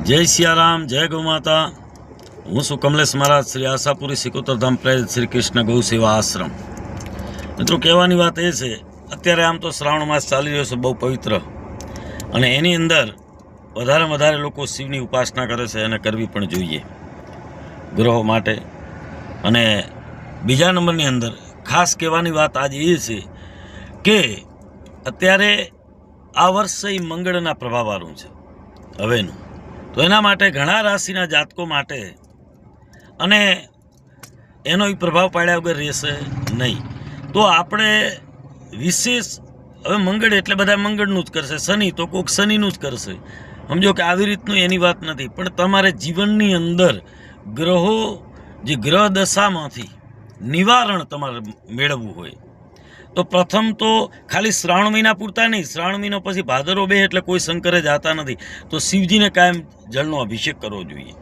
जय सियाराम, जय गौ माता। हूँ छू कमलेश महाराज, श्री आशापुरी सिकोतरधाम प्रेरित श्री कृष्ण गौ सेवा आश्रम। मित्रों, कहेवानी बात ए छे, अत्यारे आम तो श्रावण मास चाली रह्यो छे, बहु पवित्र, अने एनी अंदर वधारे वधारे लोको शिवनी उपासना करे छे अने करवी पण जोईए ग्रहो माटे। अने बीजा नंबरनी अंदर खास कहेवानी बात आज ए छे के अत्यारे आ वर्षे मंगळना प्रभाववाळुं छे हवेनुं, तो एना माटे घणा राशिना जातको माटे अने एनो प्रभाव पाड्या वगर रहेशे नहीं। तो आपणे विशेष हवे मंगळ एटले बधा मंगळनुं ज करशे, शनि तो कोक शनिनुं ज करशे। समझो कि आवी रीतनुं एनी वात नथी, पण तमारे जीवननी अंदर ग्रहो जे ग्रह दशामांथी निवारण तमारे मेळवવું होय तो प्रथम तो खाली श्रावण महीना पूरता नहीं, श्रावण महीनो पछी भादरो बे एटले कोई शंकरे जाता नहीं, तो शिवजी ने कायम जलनो अभिषेक करवो जोईए।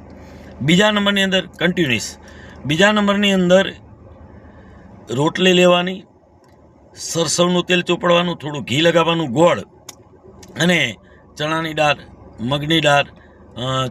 बीजा नंबरनी अंदर कन्टिन्युअस, बीजा नंबरनी अंदर रोटली लेवानी, सरसवनुं तेल चोपड़वानुं, थोड़ुं घी लगाववानुं, गोळ अने चणानी दाळ, मगनी दाळ,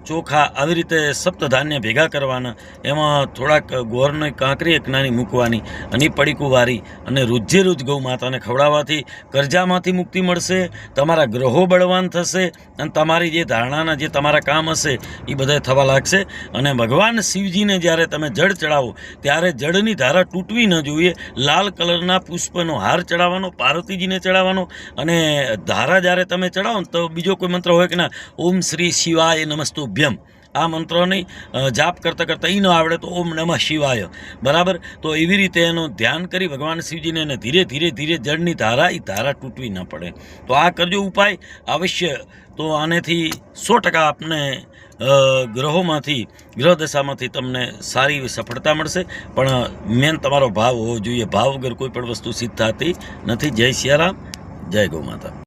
चोखा આવી રીતે સપ્તધાન્ય ભેગા કરવાના, એમાં થોડાક ગોળની કાંકરી એક નાની મૂકવાની અને પડીકું વારી અને રોજે રોજ ગૌ માતાને ખવડાવવાથી કરજામાંથી મુક્તિ મળશે, તમારા ગ્રહો બળવાન થશે અને તમારી જે ધારણાના જે તમારા કામ હશે એ બધા થવા લાગશે। અને ભગવાન શિવજીને જ્યારે તમે જળ ચડાવો ત્યારે જળની ધારા તૂટવી ન જોઈએ। લાલ કલરના પુષ્પનો હાર ચડાવવાનો, પાર્વતીજીને ચડાવવાનો, અને ધારા જ્યારે તમે ચડાવો તો બીજો કોઈ મંત્ર હોય કે ના ઓમ શ્રી શિવાય नमस्तुभ्यम आ मंत्रों नहीं जाप करता करता ही न आवड़े तो ओम नमः शिवाय बराबर। तो एवी रीते एनो ध्यान करी भगवान शिवजी ने धीरे धीरे धीरे जड़नी धारा ई धारा तूटवी न पड़े। तो आ करजो उपाय अवश्य। तो आने थी 100% आपने ग्रहोमांथी ग्रह दशामांथी तमने सारी सफलता मळशे, पण मेन तमारो भाव होवो जोईए। भाव वगर कोई पण वस्तु सिद्ध थती नथी। जय सियाराम, जय गौ माता।